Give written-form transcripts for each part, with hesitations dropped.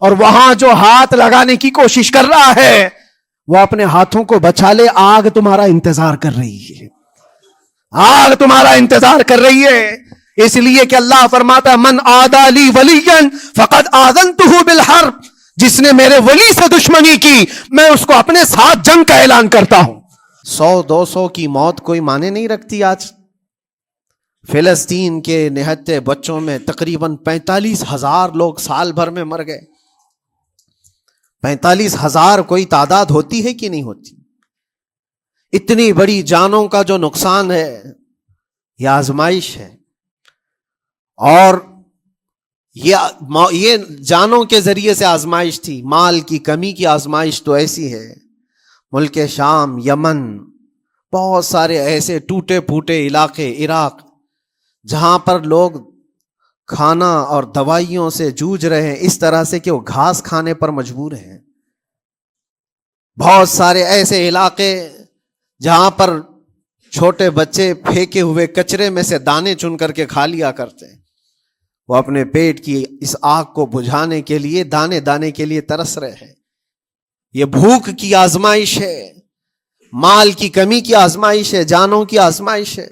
اور وہاں جو ہاتھ لگانے کی کوشش کر رہا ہے وہ اپنے ہاتھوں کو بچا لے. آگ تمہارا انتظار کر رہی ہے, آگ تمہارا انتظار کر رہی ہے. اس لیے کہ اللہ فرماتا ہے من عادی لی ولیا فقد آذنتہ بالحرب, جس نے میرے ولی سے دشمنی کی میں اس کو اپنے ساتھ جنگ کا اعلان کرتا ہوں. 100-200 کی موت کوئی معنی نہیں رکھتی. آج فلسطین کے نہتے بچوں میں تقریباً 45,000 لوگ سال بھر میں مر گئے. 45,000 کوئی تعداد ہوتی ہے کہ نہیں ہوتی؟ اتنی بڑی جانوں کا جو نقصان ہے یہ آزمائش ہے. اور یہ جانوں کے ذریعے سے آزمائش تھی. مال کی کمی کی آزمائش تو ایسی ہے, ملک شام, یمن, بہت سارے ایسے ٹوٹے پھوٹے علاقے, عراق, جہاں پر لوگ کھانا اور دوائیوں سے جوجھ رہے ہیں اس طرح سے کہ وہ گھاس کھانے پر مجبور ہیں. بہت سارے ایسے علاقے جہاں پر چھوٹے بچے پھینکے ہوئے کچرے میں سے دانے چن کر کے کھا لیا کرتے ہیں. وہ اپنے پیٹ کی اس آگ کو بجھانے کے لیے دانے دانے کے لیے ترس رہے ہیں. یہ بھوک کی آزمائش ہے, مال کی کمی کی آزمائش ہے, جانوں کی آزمائش ہے.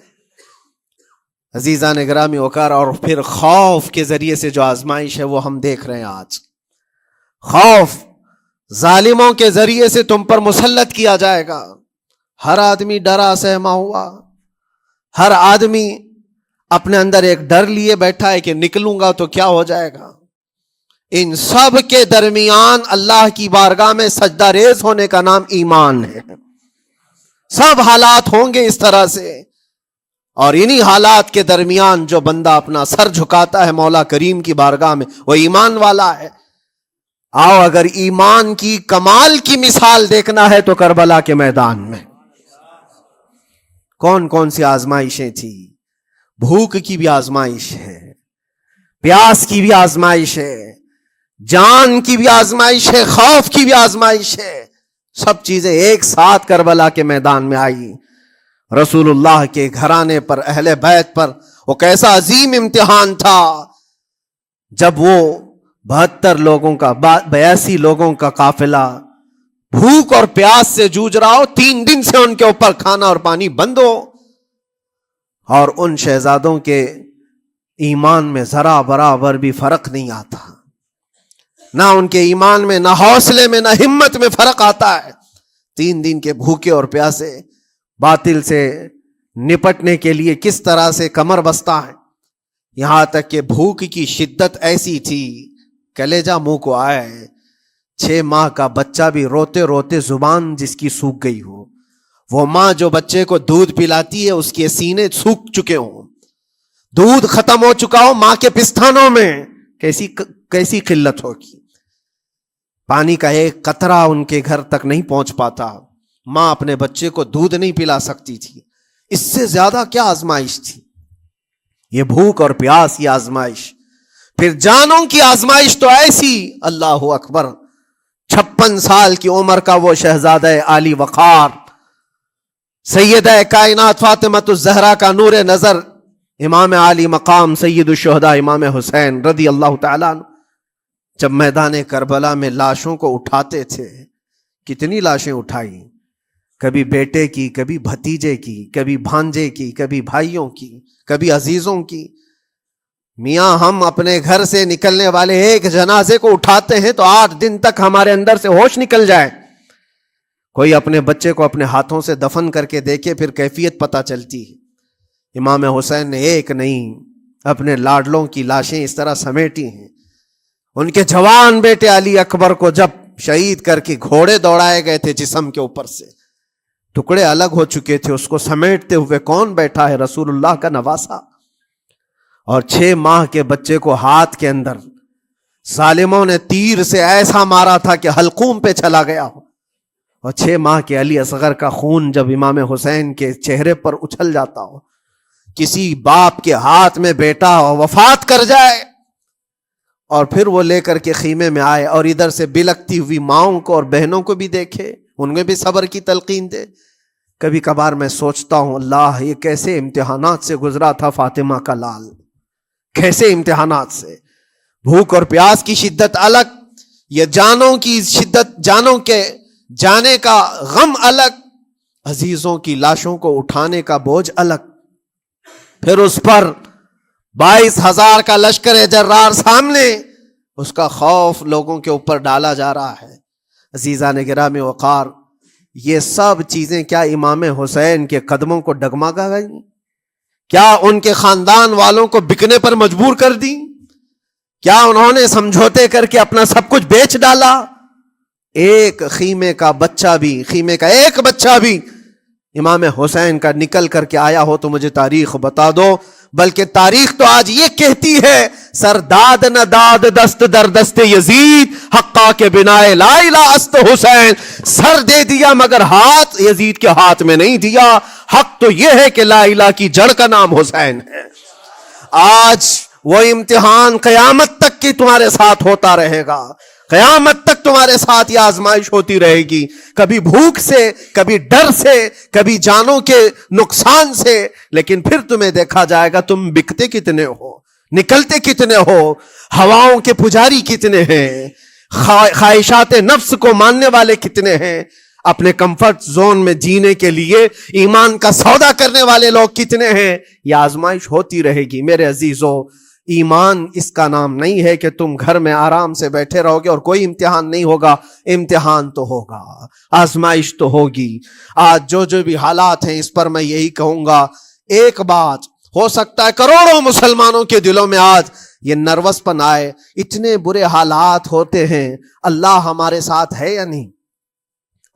عزیزان گرامی وقار, اور پھر خوف کے ذریعے سے جو آزمائش ہے وہ ہم دیکھ رہے ہیں آج. خوف ظالموں کے ذریعے سے تم پر مسلط کیا جائے گا. ہر آدمی ڈرا سہما ہوا, ہر آدمی اپنے اندر ایک ڈر لیے بیٹھا ہے کہ نکلوں گا تو کیا ہو جائے گا. ان سب کے درمیان اللہ کی بارگاہ میں سجدہ ریز ہونے کا نام ایمان ہے. سب حالات ہوں گے اس طرح سے, اور انہی حالات کے درمیان جو بندہ اپنا سر جھکاتا ہے مولا کریم کی بارگاہ میں وہ ایمان والا ہے. آؤ اگر ایمان کی کمال کی مثال دیکھنا ہے تو کربلا کے میدان میں کون کون سی آزمائشیں تھی. بھوک کی بھی آزمائش ہے, پیاس کی بھی آزمائش ہے, جان کی بھی آزمائش ہے, خوف کی بھی آزمائش ہے. سب چیزیں ایک ساتھ کربلا کے میدان میں آئی. رسول اللہ کے گھرانے پر, اہل بیت پر وہ کیسا عظیم امتحان تھا جب وہ 72 لوگوں کا 82 لوگوں کا قافلہ بھوک اور پیاس سے جوجھ رہا ہو, 3 دن سے ان کے اوپر کھانا اور پانی بند ہو, اور ان شہزادوں کے ایمان میں ذرا برابر بھی فرق نہیں آتا. نہ ان کے ایمان میں, نہ حوصلے میں, نہ ہمت میں فرق آتا ہے. 3 دن کے بھوکے اور پیاسے باطل سے نپٹنے کے لیے کس طرح سے کمر بستہ ہے. یہاں تک کہ بھوک کی شدت ایسی تھی کلیجہ منہ کو آئے. 6 ماہ کا بچہ بھی روتے روتے زبان جس کی سوکھ گئی ہو, وہ ماں جو بچے کو دودھ پلاتی ہے اس کے سینے سوکھ چکے ہوں, دودھ ختم ہو چکا ہو ماں کے پستانوں میں, کیسی قلت ہوگی. پانی کا ایک قطرہ ان کے گھر تک نہیں پہنچ پاتا. ماں اپنے بچے کو دودھ نہیں پلا سکتی تھی. اس سے زیادہ کیا آزمائش تھی یہ بھوک اور پیاس, یہ آزمائش. پھر جانوں کی آزمائش تو ایسی, اللہ اکبر, 56 سال کی عمر کا وہ شہزادہ عالی وقار, سیدہ کائنات فاطمۃ الزہرا کا نور نظر, امام عالی مقام سید الشہداء امام حسین رضی اللہ تعالیٰ عنہ, جب میدان کربلا میں لاشوں کو اٹھاتے تھے, کتنی لاشیں اٹھائی, کبھی بیٹے کی, کبھی بھتیجے کی, کبھی بھانجے کی, کبھی بھائیوں کی, کبھی عزیزوں کی. میاں ہم اپنے گھر سے نکلنے والے ایک جنازے کو اٹھاتے ہیں تو 8 دن تک ہمارے اندر سے ہوش نکل جائے. کوئی اپنے بچے کو اپنے ہاتھوں سے دفن کر کے دیکھے پھر کیفیت پتہ چلتی ہے. امام حسین نے ایک نہیں اپنے لاڈلوں کی لاشیں اس طرح سمیٹی ہیں. ان کے جوان بیٹے علی اکبر کو جب شہید کر کے گھوڑے دوڑائے گئے تھے جسم کے اوپر سے, ٹکڑے الگ ہو چکے تھے, اس کو سمیٹتے ہوئے کون بیٹھا ہے؟ رسول اللہ کا نواسا. اور 6 ماہ کے بچے کو ہاتھ کے اندر ظالموں نے تیر سے ایسا مارا تھا کہ حلقوم پہ چلا گیا ہو. اور 6 ماہ کے علی اصغر کا خون جب امام حسین کے چہرے پر اچھل جاتا ہو, کسی باپ کے ہاتھ میں بیٹا وفات کر جائے اور پھر وہ لے کر کے خیمے میں آئے اور ادھر سے بلکتی ہوئی ماؤں کو اور بہنوں کو بھی دیکھے, ان میں بھی صبر کی تلقین دے. کبھی کبھار میں سوچتا ہوں اللہ یہ کیسے امتحانات سے گزرا تھا فاطمہ کا لال, کیسے امتحانات سے. بھوک اور پیاس کی شدت الگ, یہ جانوں کی شدت، جانوں کے جانے کا غم الگ، عزیزوں کی لاشوں کو اٹھانے کا بوجھ الگ. پھر اس پر 22,000 کا لشکر جرار سامنے، اس کا خوف لوگوں کے اوپر ڈالا جا رہا ہے. عزیزان گرامی وقار، یہ سب چیزیں کیا امام حسین کے قدموں کو ڈگمگا گئیں؟ کیا ان کے خاندان والوں کو بکنے پر مجبور کر دی؟ کیا انہوں نے سمجھوتے کر کے اپنا سب کچھ بیچ ڈالا؟ ایک خیمے کا ایک بچہ بھی امام حسین کا نکل کر کے آیا ہو تو مجھے تاریخ بتا دو. بلکہ تاریخ تو آج یہ کہتی ہے، سر داد نہ داد دست در دست یزید، حقا کے بنا لا الہ است حسین. سر دے دیا مگر ہاتھ یزید کے ہاتھ میں نہیں دیا. حق تو یہ ہے کہ لا الہ کی جڑ کا نام حسین ہے. آج وہ امتحان قیامت تک کی تمہارے ساتھ ہوتا رہے گا. قیامت تک تمہارے ساتھ یہ آزمائش ہوتی رہے گی، کبھی بھوک سے، کبھی ڈر سے، کبھی جانوں کے نقصان سے. لیکن پھر تمہیں دیکھا جائے گا تم بکتے کتنے ہو، نکلتے کتنے ہو، ہواؤں کے پجاری کتنے ہیں، خواہشات نفس کو ماننے والے کتنے ہیں، اپنے کمفرٹ زون میں جینے کے لیے ایمان کا سودا کرنے والے لوگ کتنے ہیں. یہ آزمائش ہوتی رہے گی. میرے عزیزو، ایمان اس کا نام نہیں ہے کہ تم گھر میں آرام سے بیٹھے رہو گے اور کوئی امتحان نہیں ہوگا. امتحان تو ہوگا، آزمائش تو ہوگی. آج جو بھی حالات ہیں اس پر میں یہی کہوں گا، ایک بات ہو سکتا ہے کروڑوں مسلمانوں کے دلوں میں آج یہ نروس پن آئے، اتنے برے حالات ہوتے ہیں، اللہ ہمارے ساتھ ہے یا نہیں؟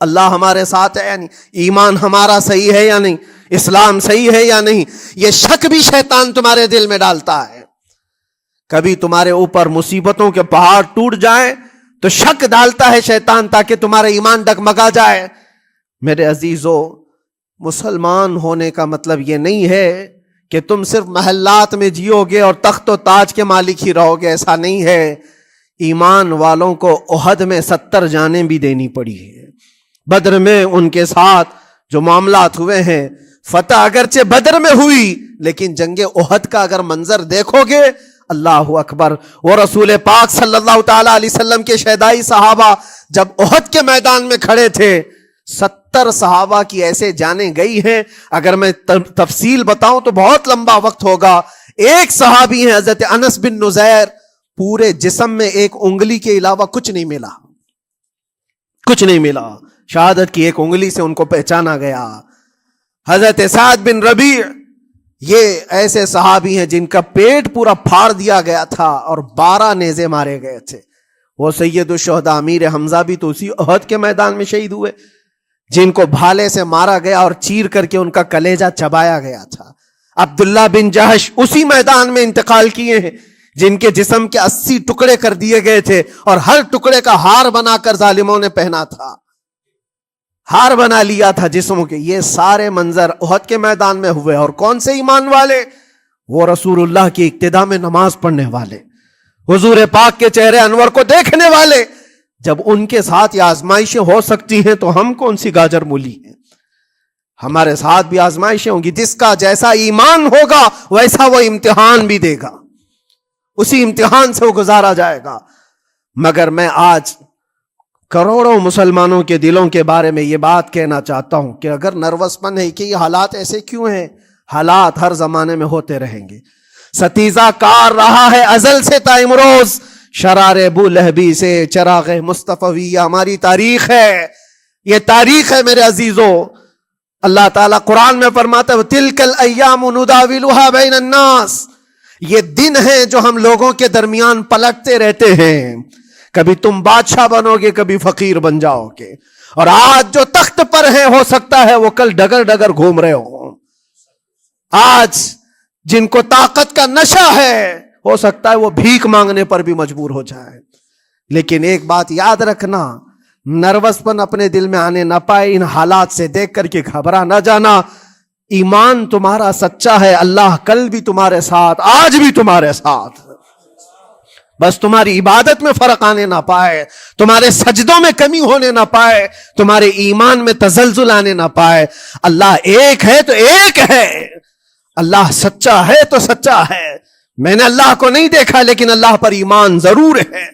اللہ ہمارے ساتھ ہے یا نہیں؟ ایمان ہمارا صحیح ہے یا نہیں؟ اسلام صحیح ہے یا نہیں؟ یہ شک بھی شیطان تمہارے دل میں ڈالتا ہے. کبھی تمہارے اوپر مصیبتوں کے پہاڑ ٹوٹ جائیں تو شک ڈالتا ہے شیطان تاکہ تمہارا ایمان ڈگمگا جائے. میرے عزیزو، مسلمان ہونے کا مطلب یہ نہیں ہے کہ تم صرف محلات میں جیو گے اور تخت و تاج کے مالک ہی رہو گے. ایسا نہیں ہے. ایمان والوں کو احد میں 70 جانیں بھی دینی پڑی ہے. بدر میں ان کے ساتھ جو معاملات ہوئے ہیں، فتح اگرچہ بدر میں ہوئی لیکن جنگ احد کا اگر منظر دیکھو گے، اللہ اکبر. وہ رسول پاک صلی اللہ تعالی علیہ وسلم کے شہدائی صحابہ جب احد کے میدان میں کھڑے تھے، 70 صحابہ کی ایسے جانیں گئی ہیں. اگر میں تفصیل بتاؤں تو بہت لمبا وقت ہوگا. ایک صحابی ہیں حضرت انس بن نزیر، پورے جسم میں ایک انگلی کے علاوہ کچھ نہیں ملا، کچھ نہیں ملا. شہادت کی ایک انگلی سے ان کو پہچانا گیا. حضرت سعد بن ربیع، یہ ایسے صحابی ہیں جن کا پیٹ پورا پھاڑ دیا گیا تھا اور 12 نیزے مارے گئے تھے. وہ سید الشہداء امیر حمزہ بھی تو اسی احد کے میدان میں شہید ہوئے، جن کو بھالے سے مارا گیا اور چیر کر کے ان کا کلیجہ چبایا گیا تھا. عبداللہ بن جہش اسی میدان میں انتقال کیے ہیں، جن کے جسم کے 80 ٹکڑے کر دیے گئے تھے اور ہر ٹکڑے کا ہار بنا کر ظالموں نے پہنا تھا، ہار بنا لیا تھا جسموں کے. یہ سارے منظر احد کے میدان میں ہوئے. اور کون سے ایمان والے؟ وہ رسول اللہ کی اقتداء میں نماز پڑھنے والے، حضور پاک کے چہرے انور کو دیکھنے والے. جب ان کے ساتھ یہ آزمائشیں ہو سکتی ہیں تو ہم کون سی گاجر مولی ہیں؟ ہمارے ساتھ بھی آزمائشیں ہوں گی. جس کا جیسا ایمان ہوگا ویسا وہ امتحان بھی دے گا، اسی امتحان سے وہ گزارا جائے گا. مگر میں آج کروڑوں مسلمانوں کے دلوں کے بارے میں یہ بات کہنا چاہتا ہوں کہ اگر نروس پن ہے کہ یہ حالات ایسے کیوں ہیں، حالات ہر زمانے میں ہوتے رہیں گے. ستیزہ کار رہا ہے ازل سے تا امروز، شرار ابو لہبی سے چراغ مصطفی. ہماری تاریخ ہے، یہ تاریخ ہے میرے عزیزو. اللہ تعالیٰ قرآن میں فرماتا ہے تِلْكَ الْأَيَّامُ نُدَاوِلُهَا بَيْنَ النَّاسِ. یہ دن ہیں جو ہم لوگوں کے درمیان پلٹتے رہتے ہیں. کبھی تم بادشاہ بنو گے، کبھی فقیر بن جاؤ گے. اور آج جو تخت پر ہیں ہو سکتا ہے وہ کل ڈگر ڈگر گھوم رہے ہوں. آج جن کو طاقت کا نشہ ہے ہو سکتا ہے وہ بھیک مانگنے پر بھی مجبور ہو جائے. لیکن ایک بات یاد رکھنا، نروس پن اپنے دل میں آنے نہ پائے. ان حالات سے دیکھ کر کے گھبرا نہ جانا. ایمان تمہارا سچا ہے، اللہ کل بھی تمہارے ساتھ، آج بھی تمہارے ساتھ. بس تمہاری عبادت میں فرق آنے نہ پائے، تمہارے سجدوں میں کمی ہونے نہ پائے، تمہارے ایمان میں تزلزل آنے نہ پائے. اللہ ایک ہے تو ایک ہے، اللہ سچا ہے تو سچا ہے. میں نے اللہ کو نہیں دیکھا لیکن اللہ پر ایمان ضرور ہے.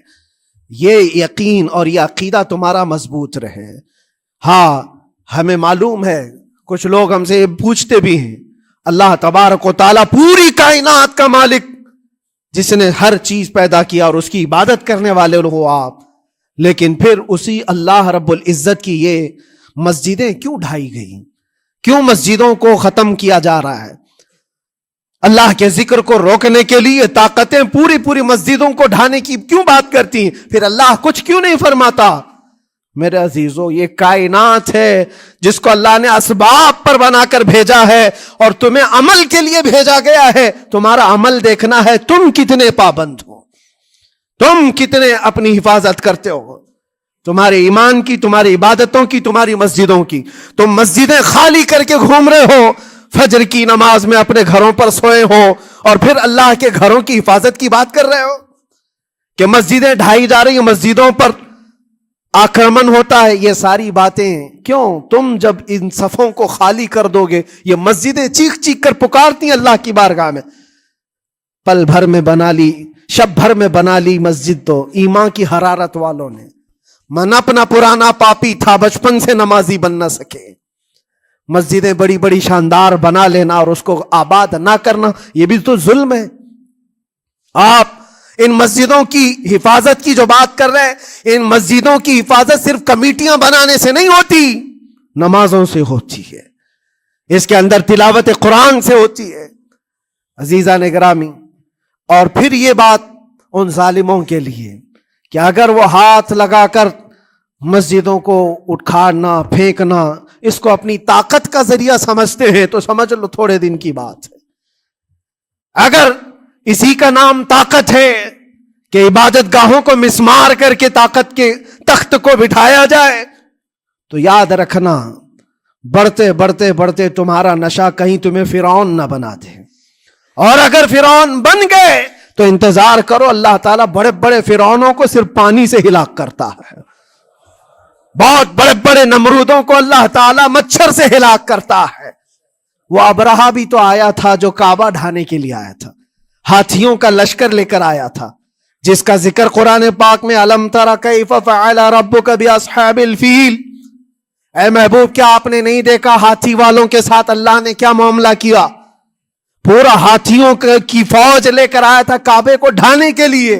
یہ یقین اور یہ عقیدہ تمہارا مضبوط رہے۔ ہاں ہمیں معلوم ہے، کچھ لوگ ہم سے پوچھتے بھی ہیں، اللہ تبارک و تعالیٰ پوری کائنات کا مالک جس نے ہر چیز پیدا کیا اور اس کی عبادت کرنے والے ہو آپ، لیکن پھر اسی اللہ رب العزت کی یہ مسجدیں کیوں ڈھائی گئی؟ کیوں مسجدوں کو ختم کیا جا رہا ہے؟ اللہ کے ذکر کو روکنے کے لیے طاقتیں پوری مسجدوں کو ڈھانے کی کیوں بات کرتی ہیں؟ پھر اللہ کچھ کیوں نہیں فرماتا؟ میرے عزیزو، یہ کائنات ہے جس کو اللہ نے اسباب پر بنا کر بھیجا ہے اور تمہیں عمل کے لیے بھیجا گیا ہے۔ تمہارا عمل دیکھنا ہے، تم کتنے پابند ہو، تم کتنے اپنی حفاظت کرتے ہو، تمہارے ایمان کی، تمہاری عبادتوں کی، تمہاری مسجدوں کی۔ تم مسجدیں خالی کر کے گھوم رہے ہو، فجر کی نماز میں اپنے گھروں پر سوئے ہو اور پھر اللہ کے گھروں کی حفاظت کی بات کر رہے ہو کہ مسجدیں ڈھائی جا رہی ہیں، مسجدوں پر آکرمن ہوتا ہے۔ یہ ساری باتیں کیوں؟ تم جب ان صفوں کو خالی کر دو گے، یہ مسجدیں چیخ چیخ کر پکارتی ہیں اللہ کی بارگاہ میں، پل بھر میں بنا لی، شب بھر میں بنا لی مسجد تو ایمان کی حرارت والوں نے۔ من اپنا پرانا پاپی تھا، بچپن سے نمازی بن نہ سکے۔ مسجدیں بڑی بڑی شاندار بنا لینا اور اس کو آباد نہ کرنا، یہ بھی تو ظلم ہے۔ آپ ان مسجدوں کی حفاظت کی جو بات کر رہے ہیں، ان مسجدوں کی حفاظت صرف کمیٹیاں بنانے سے نہیں ہوتی، نمازوں سے ہوتی ہے، اس کے اندر تلاوت قرآن سے ہوتی ہے۔ عزیزان گرامی، اور پھر یہ بات ان ظالموں کے لیے کہ اگر وہ ہاتھ لگا کر مسجدوں کو اٹھانا پھینکنا اس کو اپنی طاقت کا ذریعہ سمجھتے ہیں تو سمجھ لو تھوڑے دن کی بات ہے۔ اگر اسی کا نام طاقت ہے کہ عبادت گاہوں کو مسمار کر کے طاقت کے تخت کو بٹھایا جائے، تو یاد رکھنا بڑھتے بڑھتے بڑھتے تمہارا نشہ کہیں تمہیں فرعون نہ بنا دے، اور اگر فرعون بن گئے تو انتظار کرو، اللہ تعالیٰ بڑے بڑے فرعونوں کو صرف پانی سے ہلاک کرتا ہے، بہت بڑے بڑے نمرودوں کو اللہ تعالیٰ مچھر سے ہلاک کرتا ہے۔ وہ ابرہہ بھی تو آیا تھا جو کعبہ ڈھانے کے لیے آیا تھا، ہاتھیوں کا لشکر لے کر آیا تھا، جس کا ذکر قرآن پاک میں الم تر کیف فعل ربک باصحاب الفیل۔ اے محبوب، کیا آپ نے نہیں دیکھا ہاتھی والوں کے ساتھ اللہ نے کیا معاملہ کیا؟ پورا ہاتھیوں کی فوج لے کر آیا تھا کعبے کو ڈھانے کے لیے۔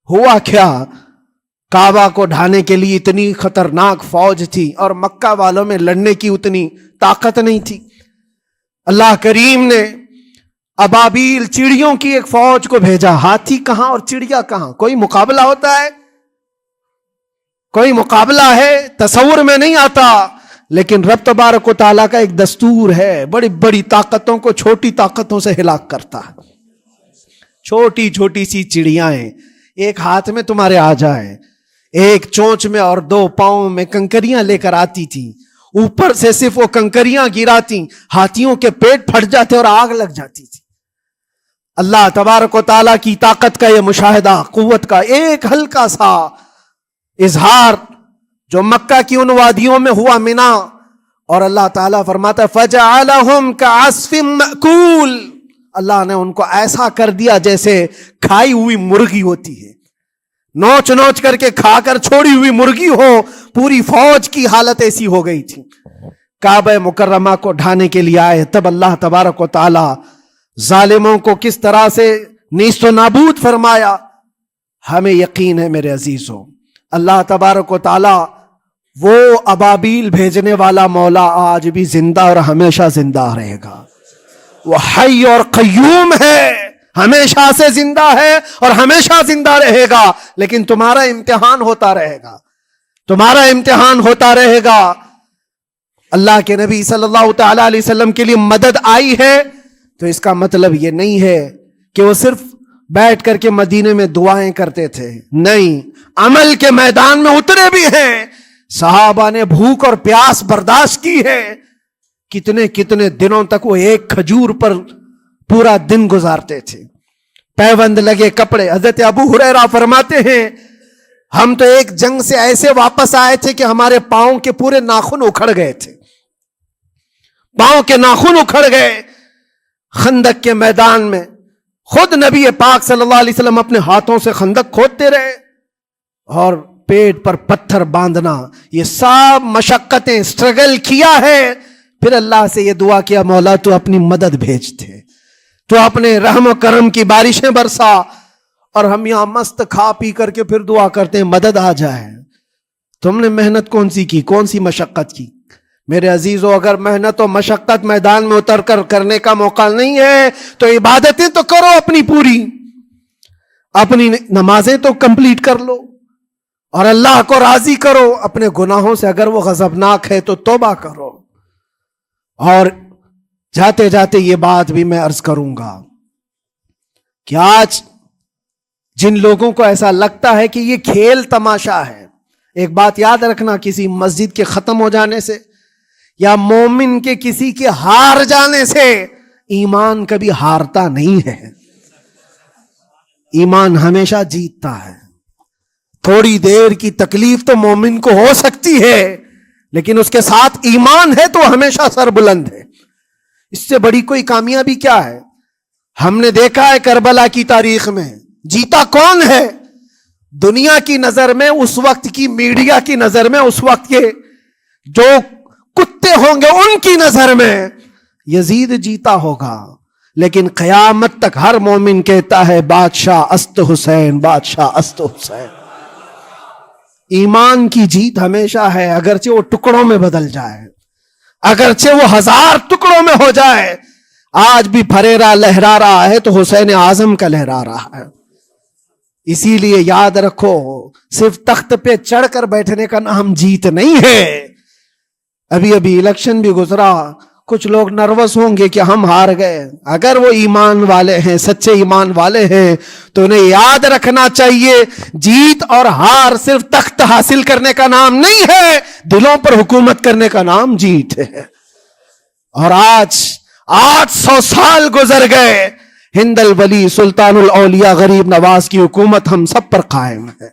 ہوا کیا؟ کعبہ کو ڈھانے کے لیے اتنی خطرناک فوج تھی اور مکہ والوں میں لڑنے کی اتنی طاقت نہیں تھی۔ اللہ کریم نے ابابیل چڑیوں کی ایک فوج کو بھیجا، ہاتھی کہاں اور چڑیا کہاں؟ کوئی مقابلہ ہوتا ہے؟ کوئی مقابلہ ہے؟ تصور میں نہیں آتا، لیکن رب تبارک و تعالیٰ کا ایک دستور ہے، بڑی بڑی طاقتوں کو چھوٹی طاقتوں سے ہلاک کرتا ہے۔ چھوٹی چھوٹی سی چڑیاں ہیں، ایک ہاتھ میں تمہارے آ جائے، ایک چونچ میں اور دو پاؤں میں کنکریاں لے کر آتی تھی، اوپر سے صرف وہ کنکریاں گراتی، ہاتھیوں کے پیٹ پھٹ جاتے اور آگ لگ جاتی تھی۔ اللہ تبارک و تعالیٰ کی طاقت کا یہ مشاہدہ، قوت کا ایک ہلکا سا اظہار جو مکہ کی ان وادیوں میں ہوا، منا، اور اللہ تعالیٰ فرماتا ہے فَجَعَلَهُمْ كَعَصْفٍ مَأْكُولٍ، اللہ نے ان کو ایسا کر دیا جیسے کھائی ہوئی مرغی ہوتی ہے، نوچ نوچ کر کے کھا کر چھوڑی ہوئی مرغی ہو۔ پوری فوج کی حالت ایسی ہو گئی تھی۔ کعبہ مکرمہ کو ڈھانے کے لیے آئے، تب اللہ تبارک و تعالی ظالموں کو کس طرح سے نیست و نابود فرمایا۔ ہمیں یقین ہے میرے عزیزوں، اللہ تبارک و تعالی وہ ابابیل بھیجنے والا مولا آج بھی زندہ اور ہمیشہ زندہ رہے گا۔ وہ حی اور قیوم ہے، ہمیشہ سے زندہ ہے اور ہمیشہ زندہ رہے گا، لیکن تمہارا امتحان ہوتا رہے گا، تمہارا امتحان ہوتا رہے گا۔ اللہ کے نبی صلی اللہ تعالی علیہ وسلم کے لیے مدد آئی ہے تو اس کا مطلب یہ نہیں ہے کہ وہ صرف بیٹھ کر کے مدینے میں دعائیں کرتے تھے، نہیں، عمل کے میدان میں اترے بھی ہیں۔ صحابہ نے بھوک اور پیاس برداشت کی ہے، کتنے کتنے دنوں تک وہ ایک کھجور پر پورا دن گزارتے تھے، پیوند لگے کپڑے۔ حضرت ابو ہریرہ فرماتے ہیں ہم تو ایک جنگ سے ایسے واپس آئے تھے کہ ہمارے پاؤں کے پورے ناخن اکھڑ گئے تھے، پاؤں کے ناخن اکھڑ گئے۔ خندق کے میدان میں خود نبی پاک صلی اللہ علیہ وسلم اپنے ہاتھوں سے خندق کھودتے رہے، اور پیٹ پر پتھر باندھنا، یہ سب مشقتیں، اسٹرگل کیا ہے، پھر اللہ سے یہ دعا کیا مولا تو اپنی مدد بھیج دے، تو اپنے رحم و کرم کی بارشیں برسا، اور ہم یہاں مست کھا پی کر کے پھر دعا کرتے ہیں مدد آ جائے۔ تم نے محنت کون سی کی، کون سی مشقت کی؟ میرے عزیزو، اگر محنت و مشقت میدان میں اتر کر کرنے کا موقع نہیں ہے تو عبادتیں تو کرو اپنی پوری، اپنی نمازیں تو کمپلیٹ کر لو اور اللہ کو راضی کرو، اپنے گناہوں سے اگر وہ غضبناک ہے تو توبہ کرو۔ اور جاتے جاتے یہ بات بھی میں عرض کروں گا کہ آج جن لوگوں کو ایسا لگتا ہے کہ یہ کھیل تماشا ہے، ایک بات یاد رکھنا، کسی مسجد کے ختم ہو جانے سے یا مومن کے کسی کے ہار جانے سے ایمان کبھی ہارتا نہیں ہے، ایمان ہمیشہ جیتتا ہے۔ تھوڑی دیر کی تکلیف تو مومن کو ہو سکتی ہے، لیکن اس کے ساتھ ایمان ہے تو ہمیشہ سر بلند ہے۔ اس سے بڑی کوئی کامیابی کیا ہے؟ ہم نے دیکھا ہے کربلا کی تاریخ میں جیتا کون ہے؟ دنیا کی نظر میں، اس وقت کی میڈیا کی نظر میں، اس وقت کے جو کتے ہوں گے ان کی نظر میں یزید جیتا ہوگا، لیکن قیامت تک ہر مومن کہتا ہے بادشاہ است حسین، بادشاہ است حسین۔ ایمان کی جیت ہمیشہ ہے، اگرچہ وہ ٹکڑوں میں بدل جائے، اگرچہ وہ 1000 ٹکڑوں میں ہو جائے۔ آج بھی پھریرا لہرا رہا ہے تو حسین اعظم کا لہرا رہا ہے۔ اسی لیے یاد رکھو، صرف تخت پہ چڑھ کر بیٹھنے کا نام جیت نہیں ہے۔ ابھی الیکشن بھی گزرا، کچھ لوگ نروس ہوں گے کہ ہم ہار گئے، اگر وہ ایمان والے ہیں، سچے ایمان والے ہیں تو انہیں یاد رکھنا چاہیے جیت اور ہار صرف تخت حاصل کرنے کا نام نہیں ہے، دلوں پر حکومت کرنے کا نام جیت ہے۔ اور آج 800 سال گزر گئے، ہند الولی سلطان الاولیاء غریب نواز کی حکومت ہم سب پر قائم ہے۔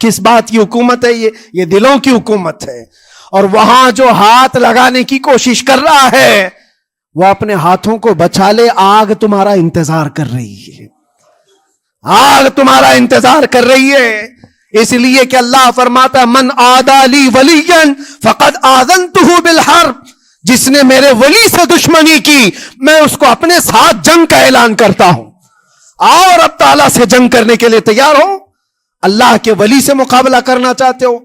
کس بات کی حکومت ہے یہ دلوں کی حکومت ہے۔ اور وہاں جو ہاتھ لگانے کی کوشش کر رہا ہے وہ اپنے ہاتھوں کو بچا لے، آگ تمہارا انتظار کر رہی ہے، آگ تمہارا انتظار کر رہی ہے۔ اس لیے کہ اللہ فرماتا من عادی لی ولیا فقد آذنتہ بالحرب، جس نے میرے ولی سے دشمنی کی میں اس کو اپنے ساتھ جنگ کا اعلان کرتا ہوں۔ آؤ رب تعالیٰ سے جنگ کرنے کے لیے تیار ہو؟ اللہ کے ولی سے مقابلہ کرنا چاہتے ہو؟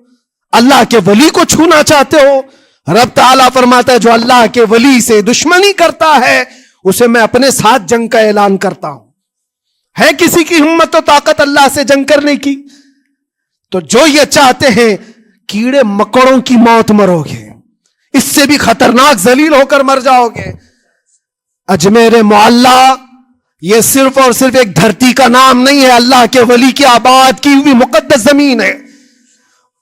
اللہ کے ولی کو چھونا چاہتے ہو؟ رب تعالیٰ فرماتا ہے جو اللہ کے ولی سے دشمنی کرتا ہے اسے میں اپنے ساتھ جنگ کا اعلان کرتا ہوں۔ ہے کسی کی ہمت و طاقت اللہ سے جنگ کرنے کی؟ تو جو یہ چاہتے ہیں کیڑے مکڑوں کی موت مرو گے، اس سے بھی خطرناک ذلیل ہو کر مر جاؤ گے۔ اجمیر معلیٰ یہ صرف اور صرف ایک دھرتی کا نام نہیں ہے، اللہ کے ولی کی آباد کی ہوئی مقدس زمین ہے۔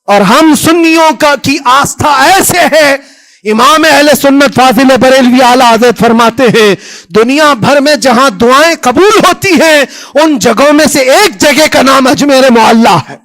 اور ہم سنیوں کی آستھا ایسے ہے، امام اہل سنت فاضل بریلوی اعلیٰ حضرت فرماتے ہیں دنیا بھر میں جہاں دعائیں قبول ہوتی ہیں ان جگہوں میں سے ایک جگہ کا نام اجمیر معلیٰ ہے۔